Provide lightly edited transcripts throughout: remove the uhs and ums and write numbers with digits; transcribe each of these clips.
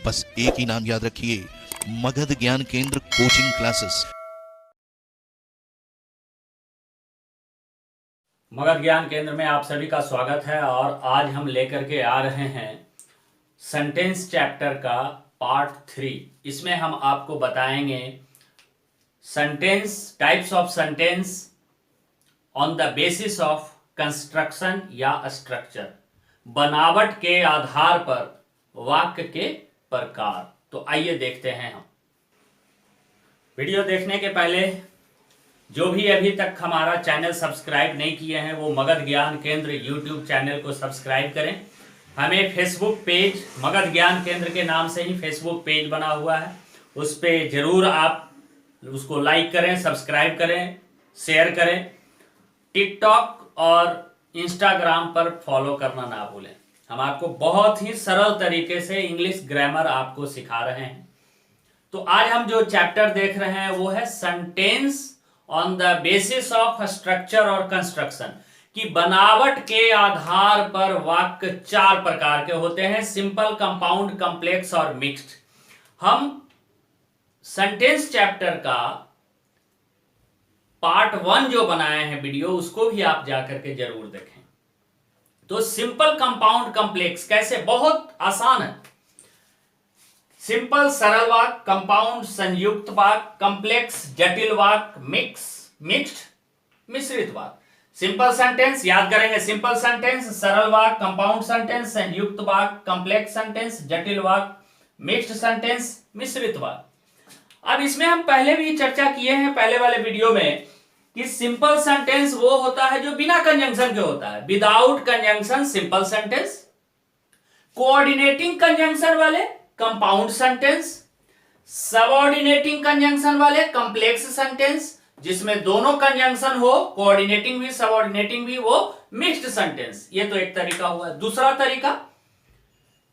बस एक ही नाम याद रखिए, मगध ज्ञान केंद्र कोचिंग क्लासेस। मगध ज्ञान केंद्र में आप सभी का स्वागत है और आज हम लेकर के आ रहे हैं सेंटेंस चैप्टर का पार्ट 3। इसमें हम आपको बताएंगे sentence, types of sentence on the basis of construction या स्ट्रक्चर, बनावट के आधार पर वाक्य के प्रकार। तो आइए देखते हैं। हम वीडियो देखने के पहले जो भी अभी तक हमारा चैनल सब्सक्राइब नहीं किए हैं वो मगध ज्ञान केंद्र यूट्यूब चैनल को सब्सक्राइब करें। हमें फेसबुक पेज मगध ज्ञान केंद्र के नाम से ही फेसबुक पेज बना हुआ है, उस पर जरूर आप उसको लाइक करें, सब्सक्राइब करें, शेयर करें। टिकटॉक और इंस्टाग्राम पर फॉलो करना ना भूलें। हम आपको बहुत ही सरल तरीके से इंग्लिश ग्रामर आपको सिखा रहे हैं। तो आज हम जो चैप्टर देख रहे हैं वो है sentence on the basis of structure और कंस्ट्रक्शन, कि बनावट के आधार पर वाक्य 4 प्रकार के होते हैं: सिंपल, कंपाउंड, कॉम्प्लेक्स और मिक्स्ड। हम सेंटेंस चैप्टर का पार्ट 1 जो बनाए हैं वीडियो, उसको भी आप जाकर के जरूर देखें। तो सिंपल, कंपाउंड, कॉम्प्लेक्स कैसे? बहुत आसान है। सिंपल सरल वाक्य, कंपाउंड संयुक्त वाक्य, कॉम्प्लेक्स जटिल वाक्य, मिक्स्ड मिश्रित वाक्य। सिंपल सेंटेंस याद करेंगे, सिंपल सेंटेंस सरल वाक्य, कंपाउंड सेंटेंस संयुक्त वाक्य, कॉम्प्लेक्स सेंटेंस जटिल वाक्य, मिक्स्ड सेंटेंस मिश्रित वाक्य। अब इसमें हम पहले भी चर्चा किए हैं पहले वाले वीडियो में कि सिंपल सेंटेंस वो होता है जो बिना कंजंक्शन के होता है, without conjunction simple sentence. Coordinating conjunction वाले कंपाउंड सेंटेंस, सबऑर्डिनेटिंग कंजंक्शन वाले कॉम्प्लेक्स सेंटेंस, जिसमें दोनों कंजंक्शन हो, कोऑर्डिनेटिंग भी सबऑर्डिनेटिंग भी, वो मिक्स्ड सेंटेंस। ये तो एक तरीका हुआ। दूसरा तरीका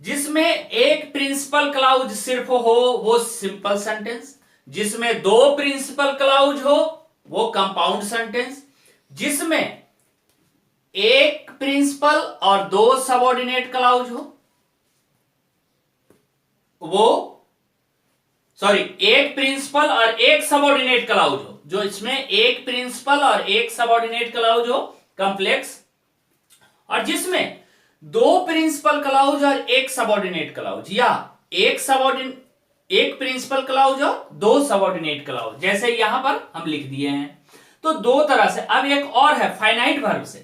जिसमें एक प्रिंसिपल क्लाउज सिर्फ हो वो सिंपल सेंटेंस, जिसमें 2 प्रिंसिपल क्लाउज हो वो कंपाउंड सेंटेंस, जिसमें एक प्रिंसिपल और 2 सबऑर्डिनेट क्लाउज हो एक प्रिंसिपल और एक सबऑर्डिनेट क्लाउज हो, जो इसमें एक प्रिंसिपल और एक सबऑर्डिनेट क्लाउज हो, कॉम्प्लेक्स। और जिसमें 2 प्रिंसिपल क्लाउज और एक सबऑर्डिनेट क्लाउज, या एक प्रिंसिपल क्लाउज और 2 सबऑर्डिनेट क्लाउज, जैसे यहां पर हम लिख दिए हैं। तो 2 तरह से। अब एक और है फाइनाइट वर्ब से,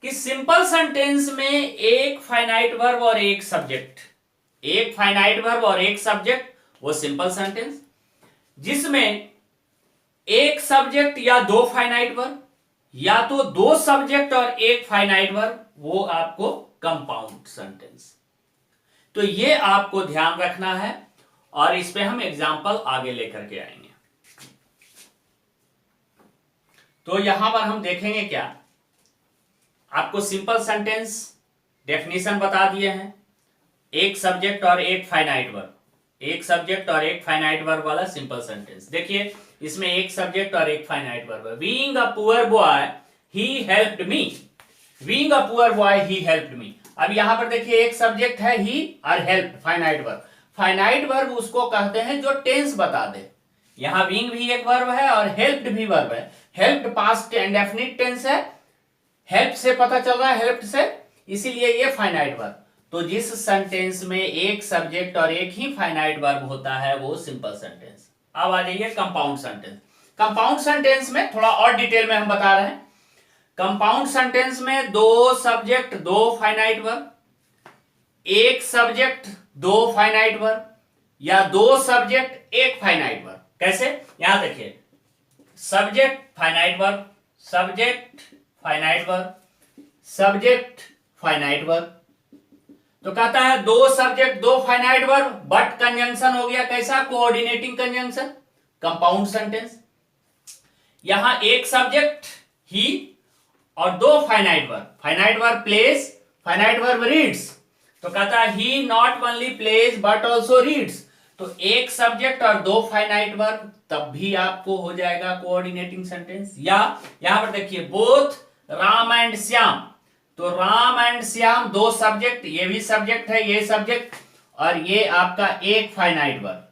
कि सिंपल सेंटेंस में एक फाइनाइट वर्ब और एक सब्जेक्ट, एक फाइनाइट वर्ब और एक सब्जेक्ट, वो सिंपल सेंटेंस। जिसमें एक सब्जेक्ट या 2 फाइनाइट वर्ब, या तो 2 सब्जेक्ट और एक फाइनाइट वर्ब, वो आपको कंपाउंड सेंटेंस। तो ये आपको ध्यान रखना है और इस पे हम एग्जांपल आगे लेकर के आएंगे। तो यहां पर हम देखेंगे क्या, आपको सिंपल सेंटेंस डेफिनेशन बता दिए हैं। एक सब्जेक्ट और एक फाइनाइट वर्ब, एक सब्जेक्ट और एक फाइनाइट वर्ब वाला सिंपल सेंटेंस। देखिए इसमें एक सब्जेक्ट और एक फाइनाइट वर्ब है। Being a poor boy he helped me, being a poor boy he helped मी। अब यहां पर देखिए एक सब्जेक्ट है ही और help finite verb. Finite verb उसको कहते हैं जो टेंस बता दे। यहां बीइंग भी एक वर्ब है और हेल्प्ड भी वर्ब है। हेल्प्ड पास्ट इंडेफिनिट टेंस है, हेल्प से पता चल रहा है, हेल्प्ड से, इसीलिए ये फाइनाइट वर्ब। तो जिस सेंटेंस में एक सब्जेक्ट और एक ही फाइनाइट वर्ब होता है वो सिंपल सेंटेंस। अब आ जाइए कंपाउंड सेंटेंस। कंपाउंड सेंटेंस में थोड़ा और डिटेल में हम बता रहे हैं। कंपाउंड सेंटेंस में 2 सब्जेक्ट 2 फाइनाइट वर्ब, एक सब्जेक्ट 2 फाइनाइट वर्ब, या 2 सब्जेक्ट 1 फाइनाइट वर्ब। कैसे? यहां देखिए, subject finite verb, subject finite verb, subject finite verb. तो कहता है 2 subject 2 finite verb, but conjunction हो गया कैसा? Coordinating conjunction, compound sentence. यहां एक सब्जेक्ट ही और 2 finite verb, finite verb place, finite verb reads. तो कहता है ही not only place but also reads. तो एक सब्जेक्ट और 2 फाइनाइट वर्ब, तब भी आपको हो जाएगा कोऑर्डिनेटिंग सेंटेंस। या यहां पर देखिए बोथ राम एंड श्याम, तो राम एंड श्याम 2 सब्जेक्ट, ये भी सब्जेक्ट है, ये सब्जेक्ट, और ये आपका एक फाइनाइट वर्ब।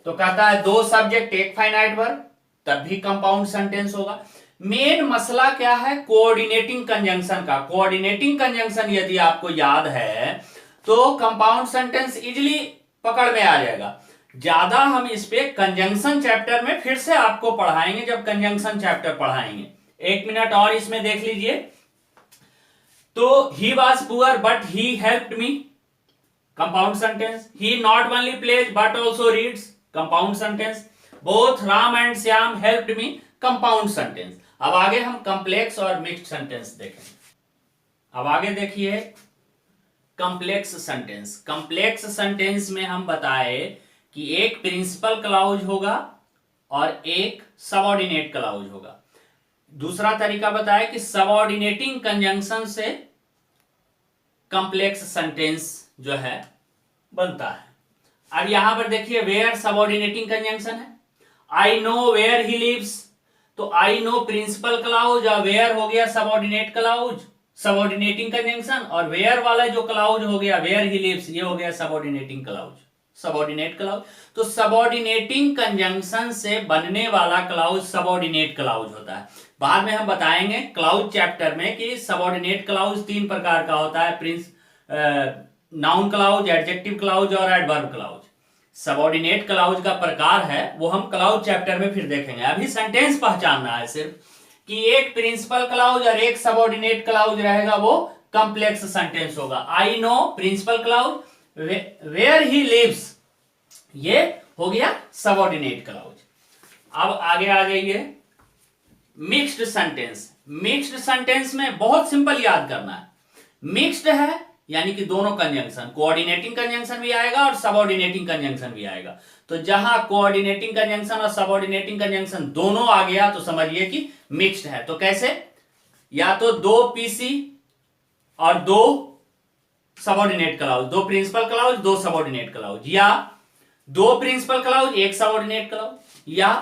तो कहता है दो सब्जेक्ट एक फाइनाइट वर्ब, तब भी कंपाउंड सेंटेंस होगा। मेन मसला क्या है? कोऑर्डिनेटिंग कंजंक्शन का। कोऑर्डिनेटिंग कंजंक्शन यदि आपको याद है तो कंपाउंड सेंटेंस इजीली पकड़ में आ जाएगा। ज्यादा हम इस पे कंजंक्शन चैप्टर में फिर से आपको पढ़ाएंगे, जब कंजंक्शन चैप्टर पढ़ाएंगे। एक मिनट और इसमें देख लीजिए। तो he was poor but he helped me, compound sentence. He not only plays but also reads, compound sentence. Both Ram and Shyam helped me, compound sentence. अब आगे हम कॉम्प्लेक्स और मिक्स्ड सेंटेंस देखेंगे। अब आगे देखिए कॉम्प्लेक्स सेंटेंस। कॉम्प्लेक्स सेंटेंस में हम बताए कि एक प्रिंसिपल क्लाउज होगा और एक सबऑर्डिनेट क्लाउज होगा। दूसरा तरीका बताया कि सबऑर्डिनेटिंग कंजंक्शन से कॉम्प्लेक्स सेंटेंस जो है बनता है। अब यहां पर देखिए वेयर सबऑर्डिनेटिंग कंजंक्शन है। I know where he lives, तो आई नो प्रिंसिपल क्लाउज और वेयर हो गया सबऑर्डिनेट क्लाउज, सबऑर्डिनेटिंग कंजंक्शन। और वेयर वाला जो क्लाउज हो गया वेयर ही लिव्स, ये हो गया सबऑर्डिनेटिंग क्लाउज, सबऑर्डिनेट क्लाउज। तो सबऑर्डिनेटिंग कंजंक्शन से बनने वाला क्लाउज सबऑर्डिनेट क्लाउज होता है। बाद में हम बताएंगे क्लाउज चैप्टर में कि सबऑर्डिनेट क्लाउज तीन प्रकार का होता है, नाउन क्लाउज, एडजेक्टिव क्लाउज और एडवर्ब क्लाउज। सबऑर्डिनेट क्लाउज का प्रकार है वो हम क्लाउज चैप्टर में फिर देखेंगे। अभी सेंटेंस पहचानना है सिर्फ कि एक प्रिंसिपल क्लाउज और एक सबऑर्डिनेट क्लाउज रहेगा, वो कॉम्प्लेक्स सेंटेंस होगा। I know principal clause, where he lives ये हो गया सबऑर्डिनेट क्लाउज। अब आगे आ जाइए मिक्स्ड सेंटेंस। मिक्स्ड सेंटेंस में बहुत सिंपल याद करना है। मिक्स्ड है यानी कि दोनों कंजंक्शन, कोऑर्डिनेटिंग कंजंक्शन भी आएगा और सबऑर्डिनेटिंग कंजंक्शन भी आएगा। तो जहां कोऑर्डिनेटिंग कंजंक्शन और सबऑर्डिनेटिंग कंजंक्शन दोनों आ गया तो समझिए कि मिक्स्ड है। तो कैसे? या तो दो पीसी और दो सबऑर्डिनेट क्लाउज, दो प्रिंसिपल क्लाउज दो सबऑर्डिनेट क्लाउज, या दो प्रिंसिपल क्लाउज एक सबऑर्डिनेट क्लाउज, या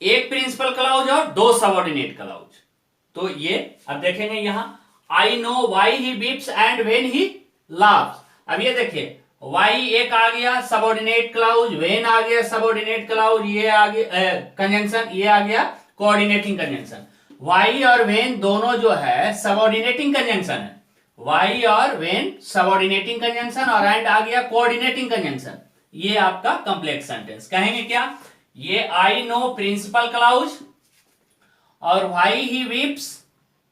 एक प्रिंसिपल क्लाउज और दो सबऑर्डिनेट क्लाउज। तो ये अब देखेंगे यहां I know why he weeps and when he laughs. अब ये देखिए वाई एक आ गया सबऑर्डिनेट क्लाउज, व्हेन आ गया सबऑर्डिनेट क्लाउज, ये आ गया कंजंक्शन, ये आ गया कोऑर्डिनेटिंग कंजंक्शन। वाई और व्हेन दोनों जो है सबऑर्डिनेटिंग कंजंक्शन है। वाई और व्हेन सबऑर्डिनेटिंग कंजंक्शन और एंड आ गया कोऑर्डिनेटिंग कंजंक्शन। ये आपका कॉम्प्लेक्स सेंटेंस। कहेंगे क्या? ये आई नो प्रिंसिपल क्लाउज और वाई ही वीप्स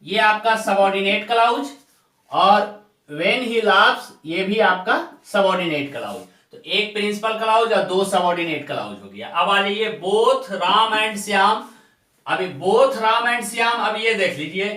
ये आपका सबऑर्डिनेट क्लाउज, और व्हेन ही लाफ्स ये भी आपका सबऑर्डिनेट क्लाउज। तो एक प्रिंसिपल क्लाउज और दो सबऑर्डिनेट क्लाउज हो गया। अब आ जाइए बोथ राम एंड श्याम। अभी बोथ राम एंड श्याम, अब ये देख लीजिए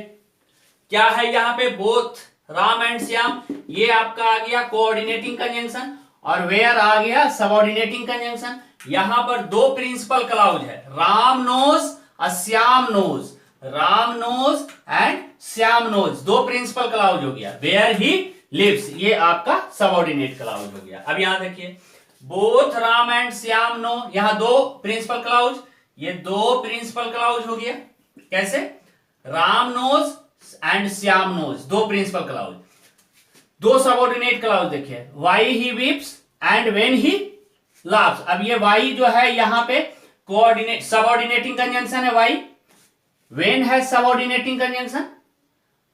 क्या है यहाँ पे, बोथ राम एंड श्याम ये आपका आ गया कोऑर्डिनेटिंग कंजंक्शन और वेयर आ गया सबऑर्डिनेटिंग कंजंक्शन। यहां पर दो प्रिंसिपल क्लाउज है, राम नोज और Shyam knows, Ram knows and Shyam knows, दो प्रिंसिपल क्लाउज हो गया। वेयर ही लिव्स ये आपका सबऑर्डिनेट क्लाउज हो गया। अब यहां देखिए both Ram and Shyam know, यहां दो प्रिंसिपल क्लाउज, ये दो प्रिंसिपल क्लाउज हो गया। कैसे? Ram knows and Shyam knows दो प्रिंसिपल क्लाउज। दो सबऑर्डिनेट क्लाउज देखिए why he weeps and when he laughs. अब ये वाई जो है यहां पे कोऑर्डिनेट सबऑर्डिनेटिंग कंजंक्शन है वाई, व्हेन है सबऑर्डिनेटिंग कंजंक्शन,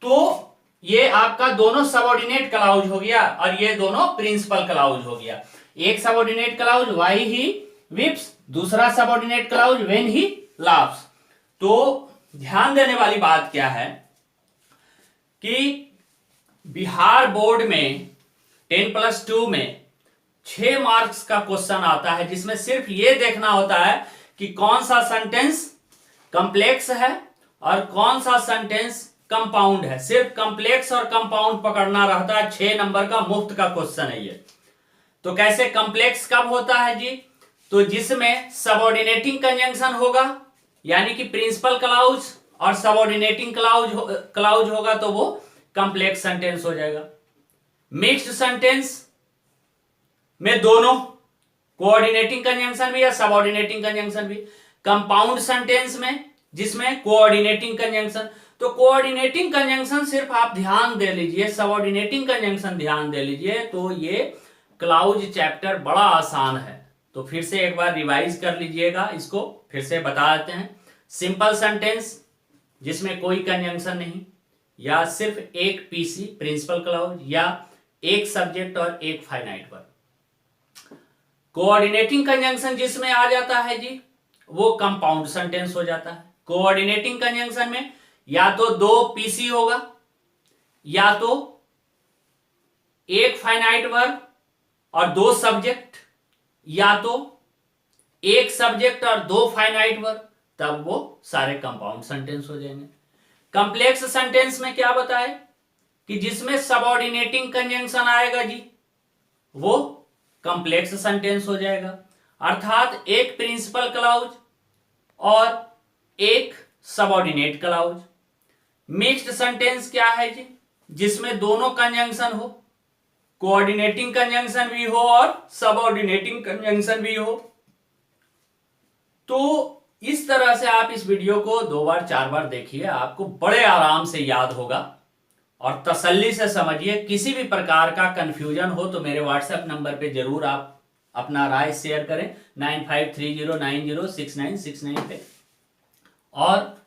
तो ये आपका दोनों सबऑर्डिनेट क्लाउज हो गया और ये दोनों प्रिंसिपल क्लाउज हो गया। एक subordinate clause why he weeps, दूसरा subordinate clause when he laughs. तो ध्यान देने वाली बात क्या है कि बिहार बोर्ड में 10+2 में 6 मार्क्स का क्वेश्चन आता है, जिसमें सिर्फ ये देखना होता है कि कौन सा सेंटेंस कॉम्प्लेक्स है और कौन सा सेंटेंस कंपाउंड है। सिर्फ कॉम्प्लेक्स और कंपाउंड पकड़ना रहता है। 6 नंबर का मुफ्त का क्वेश्चन है ये। तो कैसे कॉम्प्लेक्स कब होता है जी? तो जिसमें सबऑर्डिनेटिंग कंजंक्शन होगा यानी कि प्रिंसिपल क्लाउज और सबऑर्डिनेटिंग क्लाउज होगा तो वो कॉम्प्लेक्स सेंटेंस हो जाएगा। मिक्स्ड सेंटेंस में दोनों कोऑर्डिनेटिंग कंजंक्शन भी या सबऑर्डिनेटिंग कंजंक्शन भी। कंपाउंड सेंटेंस में जिसमें कोऑर्डिनेटिंग कंजंक्शन, तो कोऑर्डिनेटिंग कंजंक्शन सिर्फ आप ध्यान दे लीजिए, सबऑर्डिनेटिंग कंजंक्शन ध्यान दे लीजिए, तो ये क्लाउज चैप्टर बड़ा आसान है, तो फिर से एक बार रिवाइज कर लीजिएगा, इसको फिर से बता देते हैं। सिंपल सेंटेंस जिसमें कोई कंजंक्शन नहीं, या सिर्फ एक पीसी प्रिंसिपल क्लाउज, या एक सब्जेक्ट और एक फाइनाइट वर्ब। कोऑर्डिनेटिंग कंजंक्शन जिसमें आ जाता है जी, वो कंपाउंड सेंटेंस हो जाता है। कोऑर्डिनेटिंग कंजंक्शन में या तो दो पीसी होगा, या तो एक फाइनाइट वर्ब और दो सब्जेक्ट, या तो एक सब्जेक्ट और दो फाइनाइट वर्ब, तब वो सारे कंपाउंड सेंटेंस हो जाएंगे। कॉम्प्लेक्स सेंटेंस में क्या बताए कि जिसमें सबऑर्डिनेटिंग कंजंक्शन आएगा जी, वो कॉम्प्लेक्स सेंटेंस हो जाएगा, अर्थात एक प्रिंसिपल क्लाउज और एक सबऑर्डिनेट क्लाउज। मिक्स्ड सेंटेंस क्या है जी, जिसमें दोनों कंजंक्शन हो, कोऑर्डिनेटिंग कंजंक्शन भी हो और सबऑर्डिनेटिंग कंजंक्शन भी हो। तो इस तरह से आप इस वीडियो को 2 बार 4 बार देखिए, आपको बड़े आराम से याद होगा और तसल्ली से समझिए। किसी भी प्रकार का कंफ्यूजन हो तो मेरे व्हाट्सएप नंबर पे जरूर आप अपना राय शेयर करें 9530906969 पे, और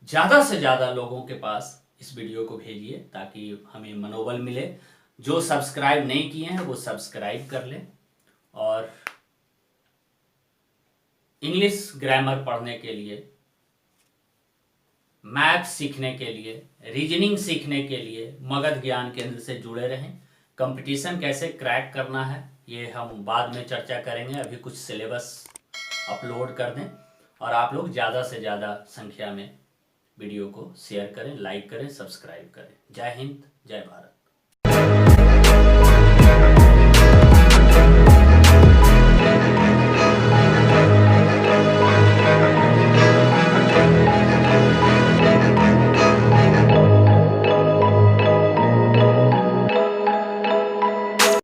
ज्यादा से ज्यादा लोगों के पास इस वीडियो को भेजिए ताकि हमें मनोबल मिले। जो सब्सक्राइब नहीं किए हैं वो सब्सक्राइब कर लें, और इंग्लिश ग्रामर पढ़ने के लिए, मैथ सीखने के लिए, रीजनिंग सीखने के लिए मगध ज्ञान केंद्र से जुड़े रहें। कंपटीशन कैसे क्रैक करना है ये हम बाद में चर्चा करेंगे, अभी कुछ सिलेबस अपलोड कर दें, और आप लोग ज़्यादा से ज़्यादा संख्या में वीडियो को शेयर करें, लाइक करें, सब्सक्राइब करें। जय हिंद, जय भारत।